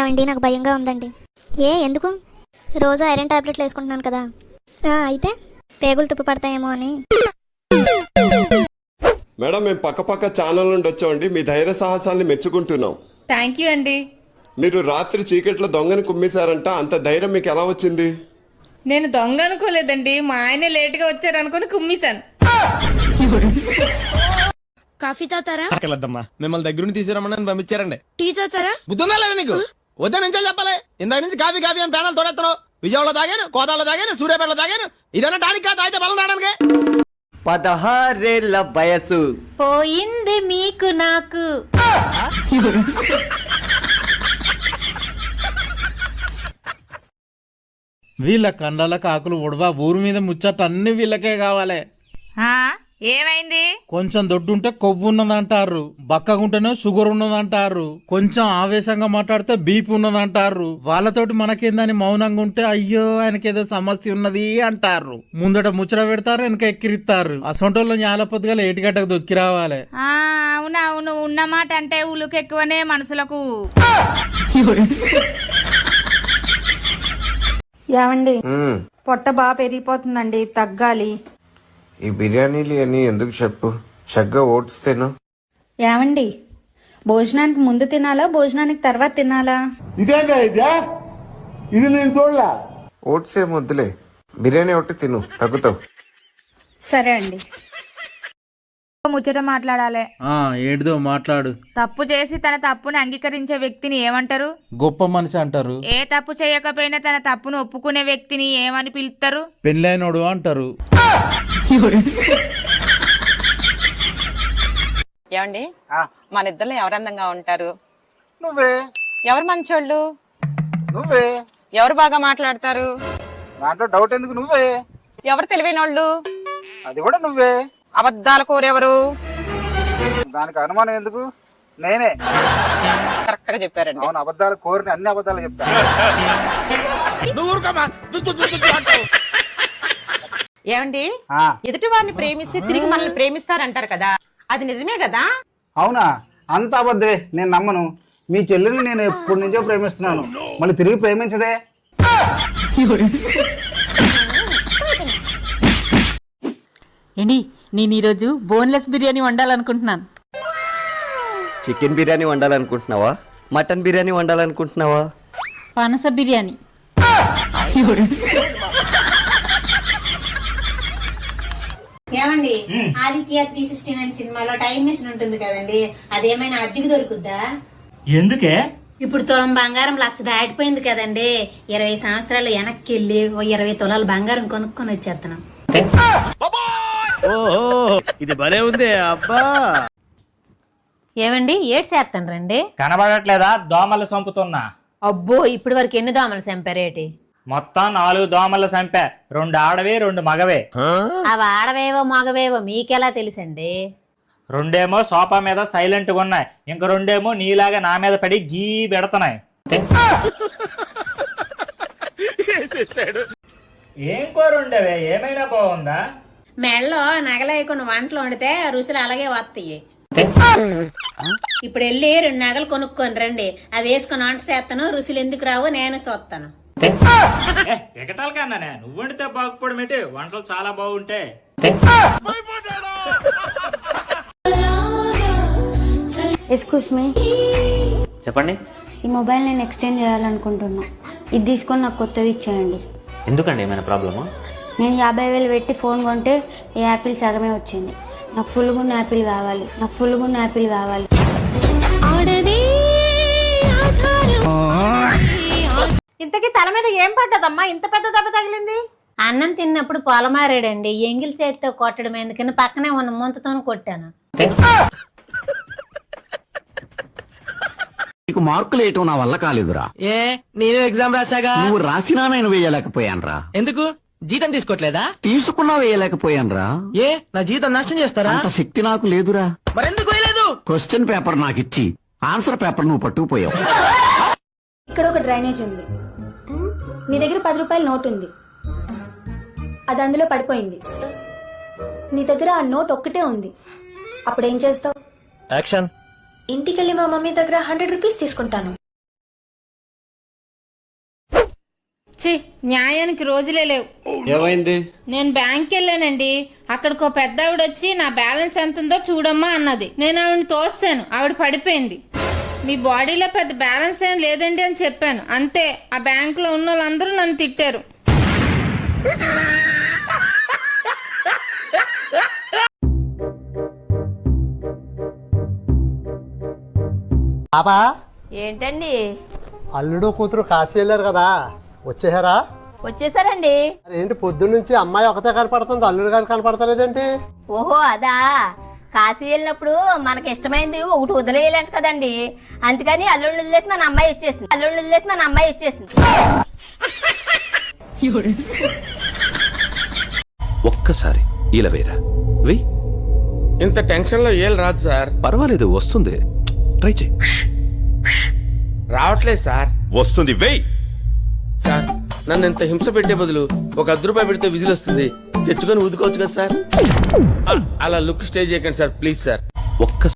ఏమండి నాకు భయంగా ఉందండి. ఎందుకు? రోజు ఐరన్ టాబ్లెట్లు వేసుకుంటున్నాను కదా. అయితే పేగులు తుప్పు పడతాయేమో అని. మేడం మేము పక్క ఛానల్ నుండి వచ్చామండి. మీ ధైర్య సాహసాన్ని మెచ్చుకుంటున్నాం. థ్యాంక్ యూ అండి. మీరు రాత్రి చీకట్లో దొంగని కుమ్మేశారంట, అంత ధైర్యం మీకు ఎలా వచ్చింది? నేను దొంగ అనుకోలేదండి, మా ఆయన లేటుగా వచ్చారు అనుకుని కుమ్మేశాను. కాఫీ తాతారా? మిమ్మల్ని దగ్గర నుంచి తీసిరమ్మని పంపించారండి. టీ తాతారా? బుద్ధుందా లేదా నీకు? వద్దా నుంచే చెప్పాలి. ఇందాక నుంచి కాఫీ కాఫీ అని ప్యానల్ తోడెత్తాను. విజయవాడలో తాగాను, కోదాలో తాగాను, సూర్యాపేటలో తాగాను. ఇదన్నా టానిక్ కాదు, తాగితే బలం రావడానికి. 16 వయసు పోయింది మీకు నాకు. వీళ్ళ కండాల కాకులు ఉడవా ఊరు మీద ముచ్చట అన్ని వీళ్ళకే కావాలి. ఏమైంది? కొంచెం దొడ్డుంటే కొవ్వు ఉన్నదంటారు, బక్కగుంటేనే షుగర్ ఉన్నదంటారు, కొంచెం ఆవేశంగా మాట్లాడితే బీపీ ఉన్నదంటారు. వాళ్ళతోటి మనకేందని మౌనంగా ఉంటే అయ్యో ఆయనకేదో సమస్య ఉన్నది అంటారు. ముందట ముచ్చట పెడతారు, వెనక ఎక్కిరిస్తారు. అసొంటోళ్ళు న్యాల పొద్దుగా ఏటిగడ్డకు దొక్కి రావాలి. అవునవును, ఉన్నమాట అంటే ఉలుకెక్కువనే మనసులకు. ఏమండి, పొట్ట బాగా పెరిగిపోతుందండి, తగ్గాలి. ఈ బిర్యానీలు అని ఎందుకు చెప్పు, చక్కగా ఓట్స్ తిను. ఏమండి, భోజనానికి ముందు తినాలా భోజనానికి తర్వాత తినాలా? ఓట్స్ ఏం వద్దులే, బిర్యానీ ఒకటి తిను, తగ్గుతావు. సరే అండి. ముచ్చట మాట్లాడాలి. ఏడుదో మాట్లాడు. తప్పు చేసి తన తప్పుని అంగీకరించే వ్యక్తిని ఏమంటారు? గొప్ప మనిషి అంటారు. ఏ తప్పు చేయకపోయినా తన తప్పును ఒప్పుకునే వ్యక్తిని ఏమని పిలుస్తారు? పెళ్ళైనోడు అంటారు. ఏమండి, మన ఇద్దరు ఎవరు అందంగా ఉంటారు? నువ్వే. ఎవరు మంచోళ్ళు? నువ్వే. ఎవరు బాగా మాట్లాడతారు? దాంట్లో డౌట్ ఎందుకు? నువ్వే. ఎవరు తెలివైనోళ్ళు? అది కూడా నువ్వే. అబద్ధాల కోరెవరు? దానికి అనుమానం ఎందుకు? నేనే. కరెక్ట్ గా చెప్పారండి. అవును, అబద్ధాలు కోరిని అన్ని అబద్ధాలు చెప్తాను. ఏమండి, ఎదుటి వారిని ప్రేమిస్తే తిరిగి మనల్ని ప్రేమిస్తారంటారు కదా, అది నిజమే కదా? అవునా? అంత అబద్ధమే, నేను నమ్మను. మీ చెల్లెల్ని నేను ఎప్పటి నుంచో ప్రేమిస్తున్నాను, మళ్ళీ తిరిగి ప్రేమించదే. ఏంటి, నేను ఈరోజు బోన్లెస్ బిర్యానీ వండాలనుకుంటున్నాను. చికెన్ బిర్యానీ వండాలనుకుంటున్నావా? మటన్ బిర్యానీ వండాలనుకుంటున్నావా? పనస బిర్యానీ. ఏమండి, ఆదిత్య 369 సినిమాలో టైం మిషన్ ఉంటుంది కదండి, అదేమైనా అద్దెకి దొరుకుద్దా? ఎందుకే? ఇప్పుడు తులం బంగారం 1,00,000 దాటిపోయింది కదండి. 20 సంవత్సరాలు వెనక్కి వెళ్ళి 20 తులాలు బంగారం కొనుక్కొని వచ్చేస్తున్నాం. ఇది భలే ఉంది అబ్బా. ఏమండి, ఏడ్ చేస్తాను రండి. కనబడట్లేదా? దోమలు చంపుతున్నా. అబ్బో, ఇప్పటి వరకు ఎన్ని దోమలు చంపారేటి? మొత్తం 4 దోమలు చంపా, 2 ఆడవే 2 మగవే. అవి ఆడవేవో మగవేవో మీకెలా తెలుసండి? 2 సోఫా మీద సైలెంట్ గా ఉన్నాయి, ఇంక 2 నీలాగా నా మీద పడి గీ పెడుతున్నాయి. ఏం కూర ఉండవే? ఏమైనా బాగుందా? మెళ్ళలో నగలేయకుండా వంటలు వండితే రుసులు అలాగే వస్తాయి. ఇప్పుడు వెళ్ళి 2 నగలు కొనుక్కొని రండి, అవి వేసుకొని వంట చేస్తాను. రుసులు ఎందుకు రావు నేను చూస్తాను. ఎగటాల కన్నా నువ్వు వండితే బాగుపడం ఏంటి? వంటలు చాలా బాగుంటాయి. Excuse me. చెప్పండి. ఈ మొబైల్ నేను ఎక్స్చేంజ్ చేయాలనుకుంటున్నా. ఇది తీసుకొని నాకు కొత్తది ఇచ్చేయండి. ఎందుకండి, ఏమైనా ప్రాబ్లమా? నేను 50,000 పెట్టి ఫోన్ కొంటే ఈ యాపిల్ సగమే వచ్చింది. నాకు ఫుల్ గున్న యాపిల్ కావాలి, నాకు ఫుల్ గున్న యాపిల్ కావాలి. ఇంతకీ తల మీద ఏం పడ్డదమ్మా, ఇంత పెద్ద దెబ్బ తగిలింది? అన్నం తిన్నప్పుడు పొలమారాడండి, ఎంగిల్ చేతితో కొట్టడం ఎందుకని పక్కనే ఉన్న ముంతతో కొట్టాను. నీకు మార్కులు వేయటం నా వల్ల కాలేదురా. నేను ఎగ్జామ్ రాసాగా. నువ్వు రాసినా నేను వేయలేకపోయానురా. ఎందుకు? జీతం తీసుకోవట్లేదా? తీసుకున్నా వేయలేకపోయానురా. నా జీతం నష్టం చేస్తారా? అంత శక్తి నాకు లేదురా. మరెందుకు వేయలేదు? క్వశ్చన్ పేపర్ నాకు ఇచ్చి ఆన్సర్ పేపర్ నువ్వు పట్టుకుపోయావు. ఇక్కడ ఒక డ్రైనేజ్ ఉంది, నీ దగ్గర 10 రూపాయల నోట్ ఉంది, అది అందులో పడిపోయింది. నీ దగ్గర ఆ నోట్ ఒక్కటే ఉంది, అప్పుడేం చేస్తావు? యాక్షన్. ఇంటికెళ్ళి మా మమ్మీ దగ్గర 100 రూపీస్ తీసుకుంటాను. ఛీ, న్యాయానికి రోజులే లేవు. ఏమైంది? నేను బ్యాంక్ వెళ్ళానండి. అక్కడికి ఒక పెద్ద ఆవిడ వచ్చి నా బ్యాలెన్స్ ఎంత ఉందో చూడమ్మా అన్నది. నేను ఆవిడని తోస్తాను, ఆవిడ పడిపోయింది. మీ బాడీలో పెద్ద బ్యాలెన్స్ ఏం లేదండి అని చెప్పాను. అంతే, ఆ బ్యాంకులో ఉన్న వాళ్ళందరూ నన్ను తిట్టారు. పాపా ఏంటండి? అల్లుడు కూతురు కాశీ వెళ్ళారు కదా, వచ్చేసారా? వచ్చేసారండి. ఏంటి పొద్దున్న నుంచి అమ్మాయి ఒకతే కనపడుతుంది, అల్లుడు గారు కనపడతలేదేంటి? ఓహో అదా, కాశీ వెళ్ళినప్పుడు మనకి ఇష్టమైంది ఒకటి వదిలేయాలంట కదండి, అందుకని అల్లుళ్ళు వదిలేసి మన అమ్మాయి వచ్చేసింది. ఒక్కసారి ఇలా వేరా వెయ్. ఇంత టెన్షన్ లో ఏం రాదు సార్. పర్వాలేదు, వస్తుంది. ట్రై చేయి. రావట్లేదు సార్. వస్తుంది, వెయ్. సార్, నన్ను ఇంత హింస పెట్టే బదులు ఒక 10 రూపాయలు పెడితే విజిల్ వస్తుంది, తెచ్చుకొని ఊదుకోవచ్చు కదా సార్. అలా లుక్ స్టే చేయకండి సార్, ప్లీజ్ సార్. ఒక్కసారి